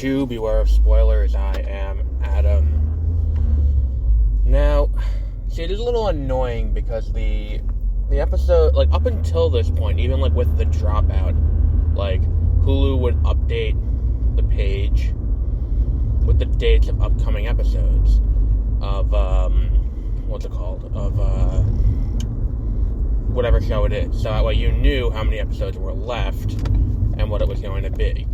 2, Beware of Spoilers. I am Adam. Now, see, it is a little annoying because the episode, like, up until this point, even, like, with the dropout, like, Hulu would update the page with the dates of upcoming episodes of, whatever show it is. So that way you knew how many episodes were left and what it was going to be.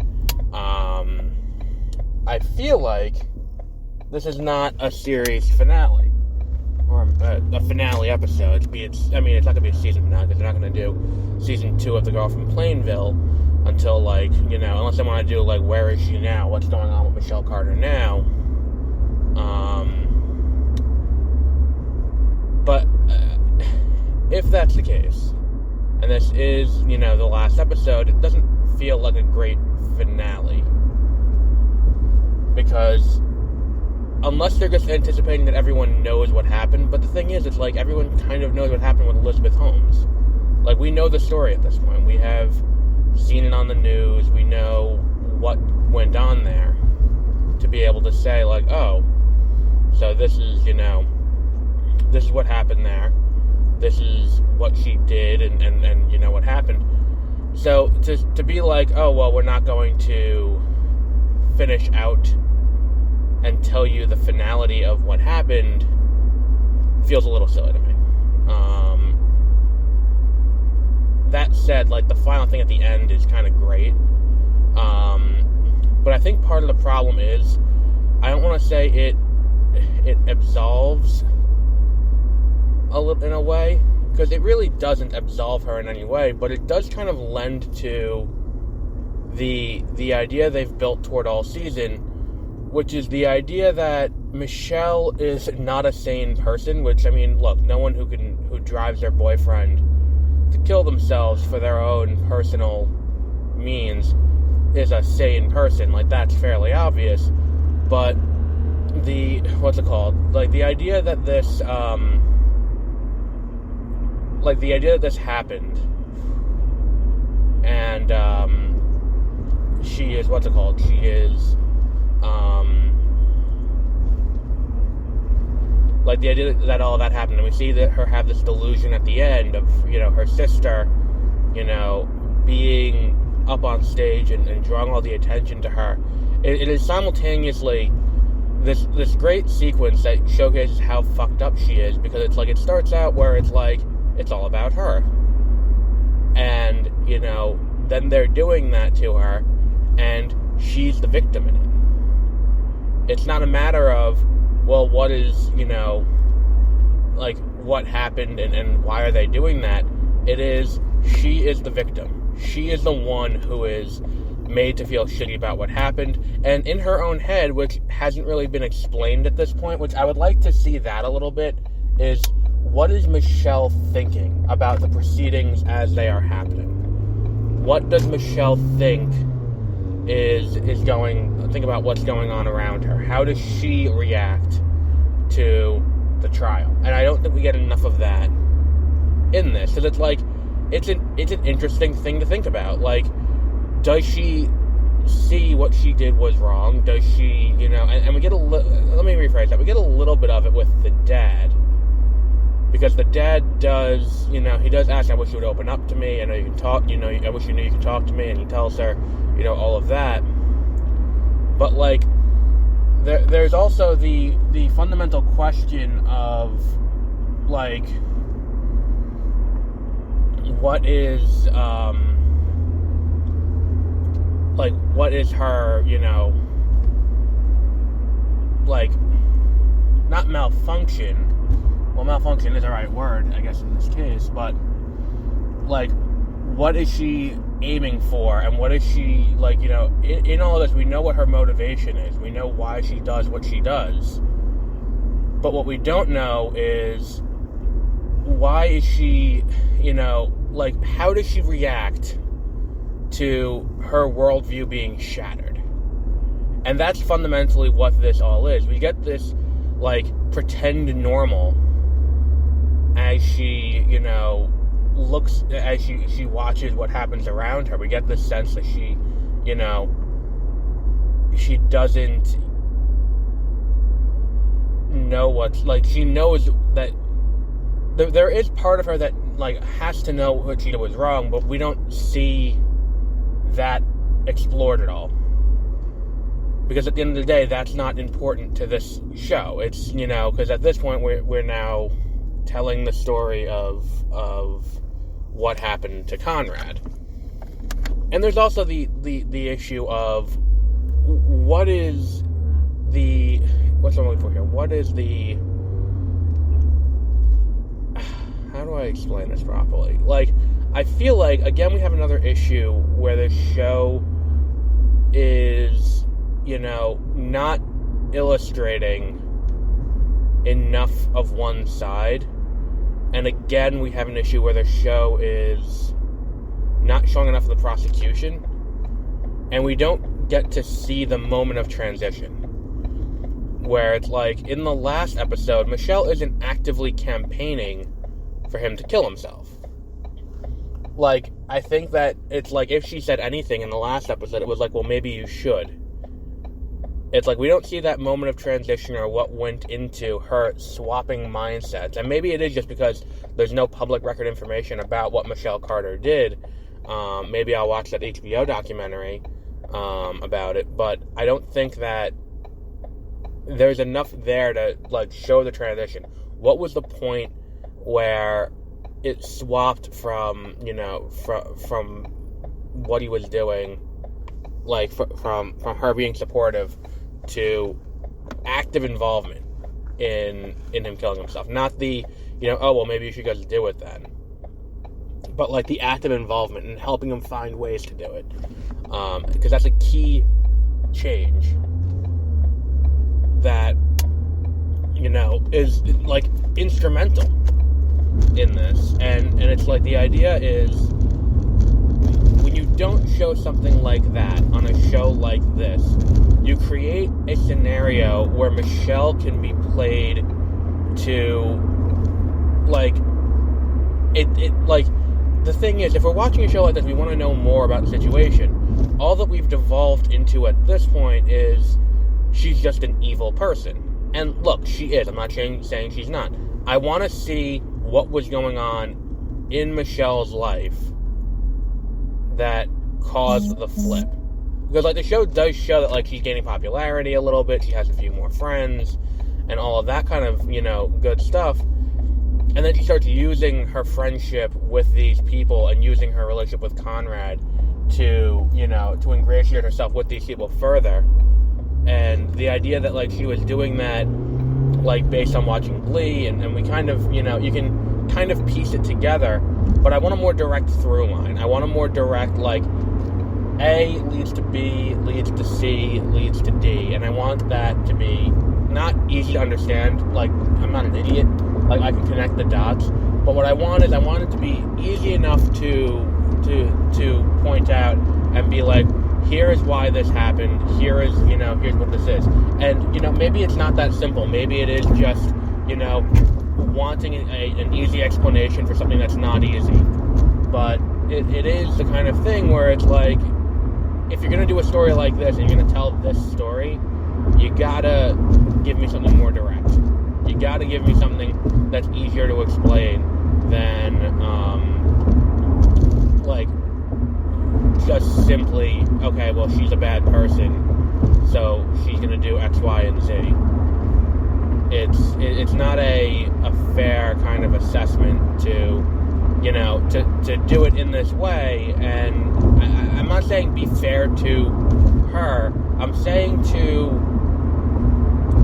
I feel like this is not a series finale, or a finale episode. It's not going to be a season finale, because they're not going to do season 2 of the Girl From Plainville until, like, unless they want to do, like, where is she now? What's going on with Michelle Carter now? But if that's the case, and this is, the last episode, it doesn't feel like a great finale. Because unless they're just anticipating that everyone knows what happened, but the thing is, it's like everyone kind of knows what happened with Elizabeth Holmes. Like, we know the story at this point. We have seen it on the news. We know what went on there to be able to say, like, oh, so this is, this is what happened there. This is what she did, and what happened. So, to be like, oh, well, we're not going to finish out and tell you the finality of what happened feels a little silly to me. That said, like, the final thing at the end is kind of great. But I think part of the problem is, I don't want to say it absolves in a way, because it really doesn't absolve her in any way, but it does kind of lend to the idea they've built toward all season, which is the idea that Michelle is not a sane person, which, look, no one who drives their boyfriend to kill themselves for their own personal means is a sane person. Like, that's fairly obvious, but the idea that this, happened, and, she is, the idea that all that happened, and we see that her have this delusion at the end of, her sister, being up on stage and drawing all the attention to her. It is simultaneously this great sequence that showcases how fucked up she is, because it's like, it starts out where it's like, it's all about her. And, then they're doing that to her, and she's the victim in it. It's not a matter of, well, what is, what happened and why are they doing that? It is, she is the victim. She is the one who is made to feel shitty about what happened, and in her own head, which hasn't really been explained at this point, which I would like to see that a little bit, is, what is Michelle thinking about the proceedings as they are happening? What does Michelle think think about what's going on around her? How does she react to the trial? And I don't think we get enough of that in this, because it's like, it's an interesting thing to think about. Like, does she see what she did was wrong? Does she, and we get let me rephrase that, we get a little bit of it with the dad, because the dad does, he does ask, I wish you would open up to me, I know you can talk, I wish you knew you could talk to me, and he tells her, all of that. But, like, there's also the fundamental question of, like, what is her, not malfunction. Well, malfunction is the right word, I guess, in this case, but, like, what is she aiming for, and what is she, in all of this, we know what her motivation is. We know why she does what she does. But what we don't know is, why is she, how does she react to her worldview being shattered? And that's fundamentally what this all is. We get this, pretend normal as she, looks, as she watches what happens around her. We get this sense that she she doesn't know what's, like, she knows that there is part of her that, like, has to know what she did was wrong, but we don't see that explored at all. Because at the end of the day, that's not important to this show. It's, because at this point, we're now telling the story of what happened to Conrad. And there's also the issue of what's I'm looking for here? What is the... How do I explain this properly? Like, I feel like, again, we have another issue where the show is, not illustrating enough of one side. And again, we have an issue where the show is not showing enough of the prosecution. And we don't get to see the moment of transition. Where it's like, in the last episode, Michelle isn't actively campaigning for him to kill himself. Like, I think that it's like, if she said anything in the last episode, it was like, well, maybe you should. It's like, we don't see that moment of transition or what went into her swapping mindsets. And maybe it is just because there's no public record information about what Michelle Carter did. Maybe I'll watch that HBO documentary about it. But I don't think that there's enough there to, like, show the transition. What was the point where it swapped from, from what he was doing, like, from her being supportive to active involvement in him killing himself. Not the, oh, well, maybe you should just do it then. But, like, the active involvement and helping him find ways to do it. Because that's a key change that, is, like, instrumental in this. And it's like, the idea is, when you don't show something like that on a show like this, you create a scenario where Michelle can be played to, like, like, the thing is, if we're watching a show like this, we want to know more about the situation. All that we've devolved into at this point is she's just an evil person. And look, she is. I'm not saying she's not. I want to see what was going on in Michelle's life that caused the flip. Because, like, the show does show that, like, she's gaining popularity a little bit, she has a few more friends, and all of that kind of, good stuff. And then she starts using her friendship with these people and using her relationship with Conrad to, to ingratiate herself with these people further. And the idea that, like, she was doing that, like, based on watching Glee, and we kind of, you can kind of piece it together, but I want a more direct through line. I want a more direct, like, A leads to B, leads to C, leads to D, and I want that to be not easy to understand. Like, I'm not an idiot. Like, I can connect the dots, but what I want is, I want it to be easy enough to point out and be like, here is why this happened, here's what this is. And, maybe it's not that simple. Maybe it is just, wanting an easy explanation for something that's not easy. But it is the kind of thing where it's like, if you're going to do a story like this, and you're going to tell this story, you gotta give me something more direct. You gotta give me something that's easier to explain than, like, just simply, okay, well, she's a bad person, so she's gonna do X, Y, and Z. It's not a fair kind of assessment to do it in this way. And I'm not saying be fair to her. I'm saying to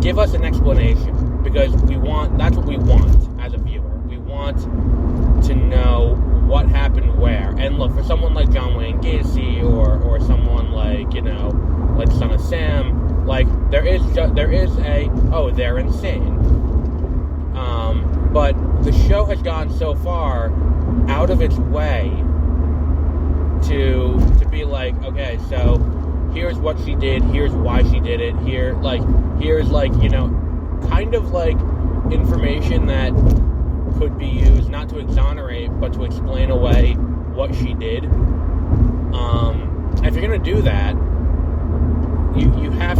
give us an explanation, because that's what we want as a viewer. We want to know what happened where. And look, for someone like John Wayne Gacy or someone like, like Son of Sam, like, there is they're insane. But the show has gone so far out of its way to be like, okay, so here's what she did, here's why she did it, here's kind of like information that could be used not to exonerate, but to explain away what she did. If you're going to do that, you have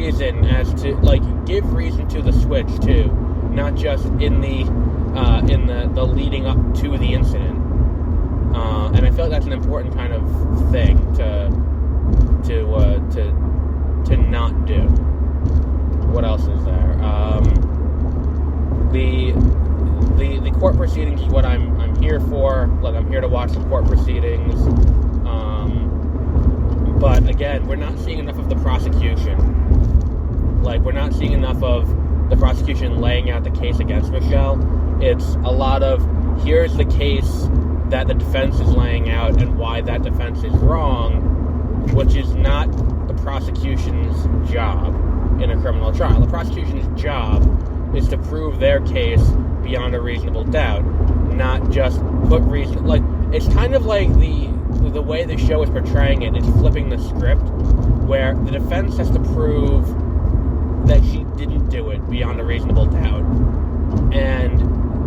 reason as to, like, give reason to the switch too, not just in the leading up to the incident. And I feel like that's an important kind of thing to not do. What else is there? The court proceedings is what I'm here for. Like, I'm here to watch the court proceedings. But again, we're not seeing enough of the prosecution. Like, we're not seeing enough of the prosecution laying out the case against Michelle. It's a lot of, here's the case that the defense is laying out and why that defense is wrong, which is not the prosecution's job in a criminal trial. The prosecution's job is to prove their case beyond a reasonable doubt, not just put reason. Like, it's kind of like the way the show is portraying it. It's flipping the script, where the defense has to prove that she didn't do it beyond a reasonable doubt, and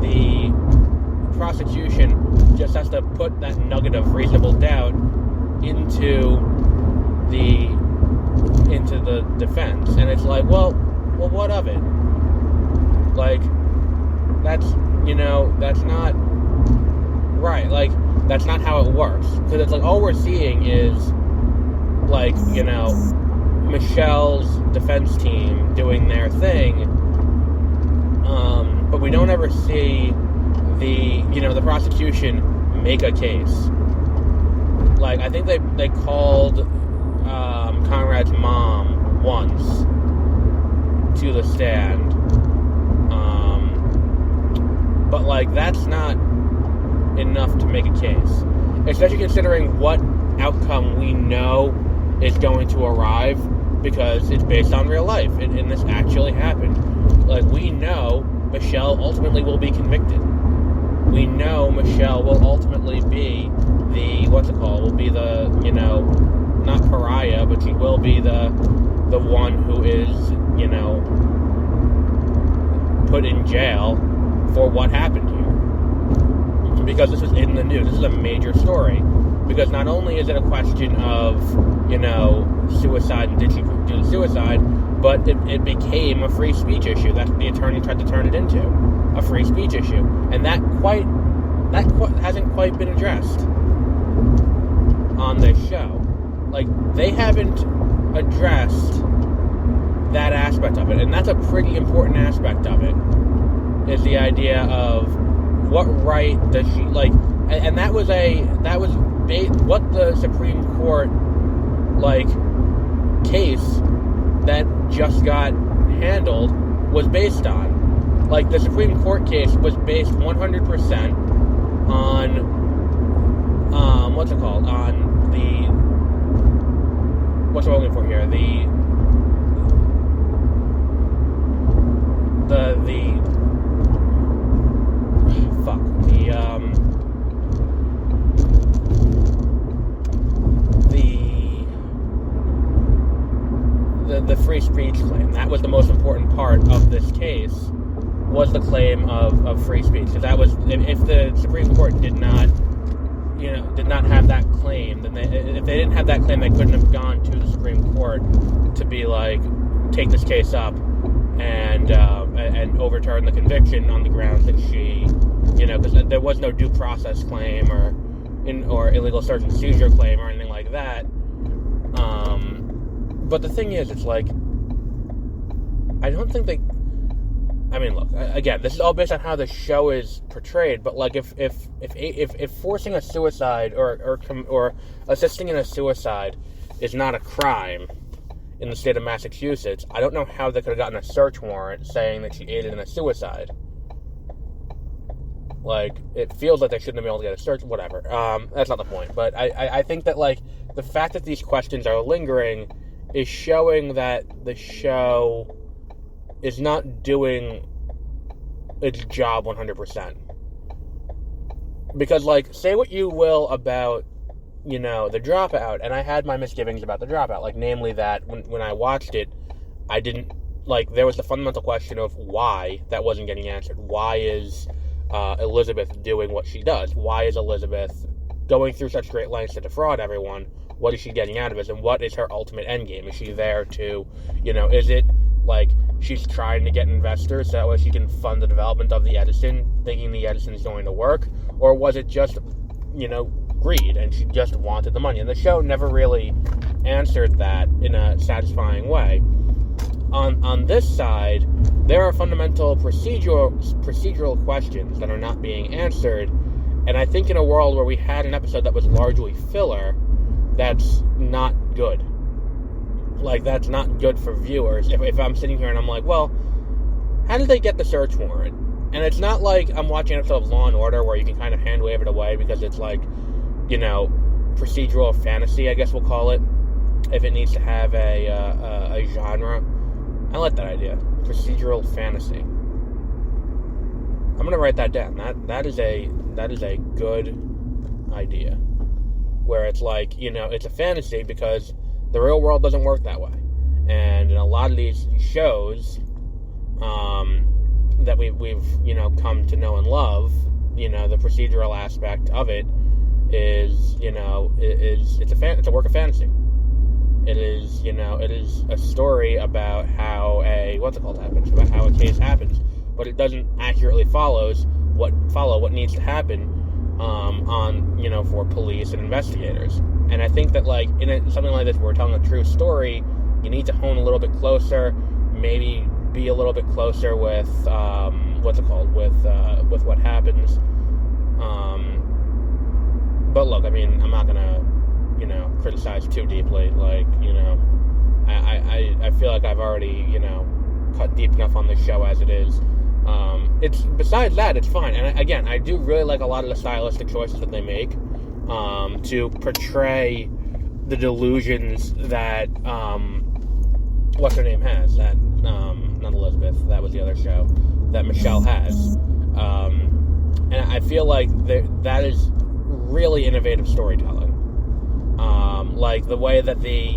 the prosecution just has to put that nugget of reasonable doubt into the defense. And it's like, well, what of it? Like, that's not right. Like, that's not how it works. Because it's like, all we're seeing is, like, Michelle's defense team doing their thing, but we don't ever see the prosecution make a case. Like, I think they called Conrad's mom once to the stand, but, like, that's not enough to make a case, especially considering what outcome we know is going to arrive, because it's based on real life, and this actually happened. Like, we know Michelle ultimately will be convicted. We know Michelle will ultimately be will be the, not pariah, but she will be the one who is, put in jail for what happened here. Because this is in the news. This is a major story. Because not only is it a question of, suicide and did she do suicide, but it became a free speech issue. That the attorney tried to turn it into a free speech issue. And that hasn't quite been addressed on this show. Like, they haven't addressed that aspect of it. And that's a pretty important aspect of it, is the idea of what right does she, like, and that was what the Supreme Court, like, case that just got handled was based on. Like, the Supreme Court case was based 100% on, what's I'm looking for here? The free speech claim. That was the most important part of this case, was the claim of free speech. Because that was, if the Supreme Court did not have that claim, then if they didn't have that claim, they couldn't have gone to the Supreme Court to be like, take this case up and overturn the conviction on the grounds that she, because there was no due process claim or illegal search and seizure claim or anything like that. But the thing is, it's like, I don't think look, again, this is all based on how the show is portrayed, but, like, if forcing a suicide or assisting in a suicide is not a crime in the state of Massachusetts, I don't know how they could have gotten a search warrant saying that she aided in a suicide. Like, it feels like they shouldn't have been able to get a search, whatever. That's not the point. But I think that, like, the fact that these questions are lingering is showing that the show is not doing its job 100%. Because, like, say what you will about, the Dropout, and I had my misgivings about the Dropout, like, namely that when I watched it, I didn't, like, there was the fundamental question of why that wasn't getting answered. Why is Elizabeth doing what she does? Why is Elizabeth going through such great lengths to defraud everyone? what is she getting out of this, and what is her ultimate end game? Is she there to, is it like she's trying to get investors so that way she can fund the development of the Edison, thinking the Edison is going to work, or was it just, greed, and she just wanted the money? And the show never really answered that in a satisfying way. On this side, there are fundamental procedural questions that are not being answered, and I think in a world where we had an episode that was largely filler, that's not good. Like, that's not good for viewers. If I'm sitting here and I'm like, well, how did they get the search warrant? And it's not like I'm watching an episode of Law & Order where you can kind of hand wave it away because it's like, procedural fantasy, I guess we'll call it, if it needs to have a genre. I like that idea. Procedural fantasy. I'm going to write that down. That is a good idea. Where it's like, it's a fantasy because the real world doesn't work that way. And in a lot of these shows that we've come to know and love, the procedural aspect of it is, it's a work of fantasy. It is, it is a story about how happens, about how a case happens, but it doesn't accurately follow what needs to happen for police and investigators. And I think that, like, in something like this where we're telling a true story, you need to hone a little bit closer, maybe be a little bit closer with, with what happens. But look, I mean, I'm not gonna, criticize too deeply. Like, I feel like I've already, cut deep enough on this show as it is. Besides that, it's fine. And again, I do really like a lot of the stylistic choices that they make to portray the delusions that what's her name has. That not Elizabeth. That was the other show that Michelle has. And I feel like that is really innovative storytelling. Like the way that the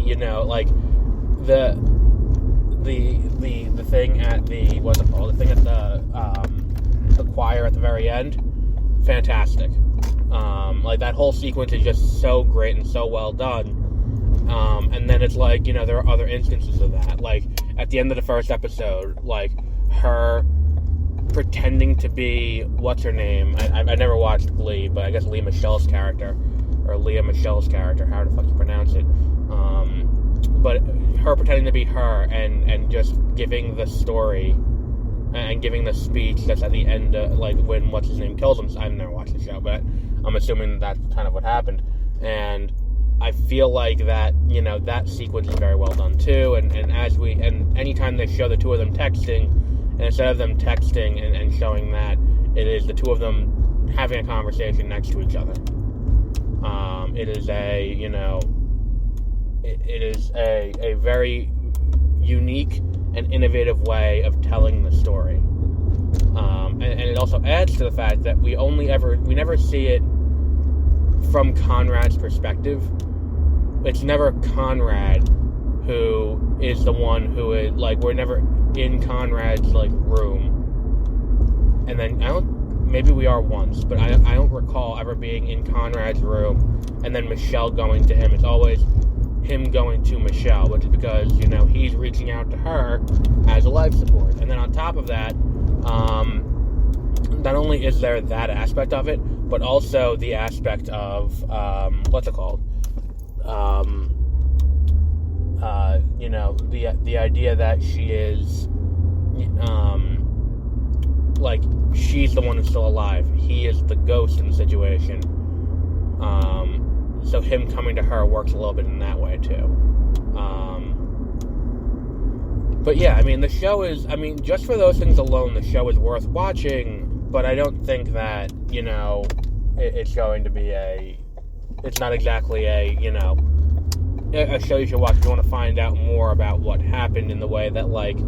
thing at the the thing at the choir at the very end, fantastic. Like that whole sequence is just so great and so well done. And then it's like, there are other instances of that. Like at the end of the first episode, like her pretending to be what's her name? I never watched Glee, but I guess Leah Michelle's character, how the fuck you pronounce it? But her pretending to be her and just giving the story and giving the speech that's at the end, like when what's his name kills him. I've never watched the show, but I'm assuming that's kind of what happened. And I feel like that, that sequence is very well done too. And anytime they show the two of them texting, and instead of them texting and showing that, it is the two of them having a conversation next to each other. It is a very unique and innovative way of telling the story. And it also adds to the fact that we never see it from Conrad's perspective. It's never Conrad who is the one who is, like, we're never in Conrad's, like, room. And then, maybe we are once, but I don't recall ever being in Conrad's room and then Michelle going to him. It's always him going to Michelle, which is because, he's reaching out to her as a life support. And then on top of that, not only is there that aspect of it, but also the aspect of, the idea that she is, like, she's the one who's still alive. He is the ghost in the situation. So him coming to her works a little bit in that way, too. But yeah, I mean, the show is, just for those things alone, the show is worth watching, but I don't think that, it's going to be it's not exactly a show you should watch if you want to find out more about what happened, in the way that, like,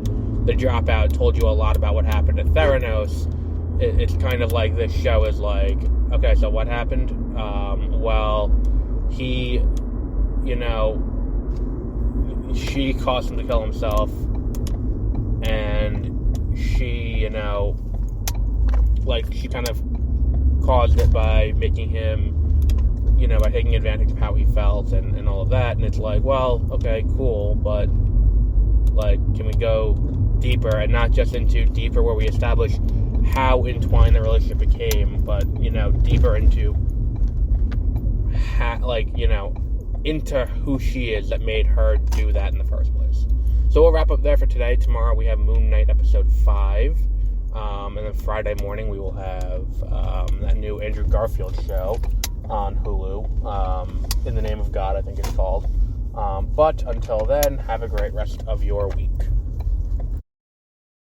The Dropout told you a lot about what happened at Theranos. It's kind of like this show is like, okay, so what happened? Well, he, she caused him to kill himself, and she, she kind of caused it by making him by taking advantage of how he felt and all of that. And it's like, well, okay, cool, but, like, can we go deeper, and not just into deeper where we establish how entwined the relationship became, but, deeper into, into who she is that made her do that in the first place. So we'll wrap up there for today. Tomorrow we have Moon Knight episode 5. And then Friday morning we will have that new Andrew Garfield show on Hulu. In the Name of God, I think it's called. But until then, have a great rest of your week.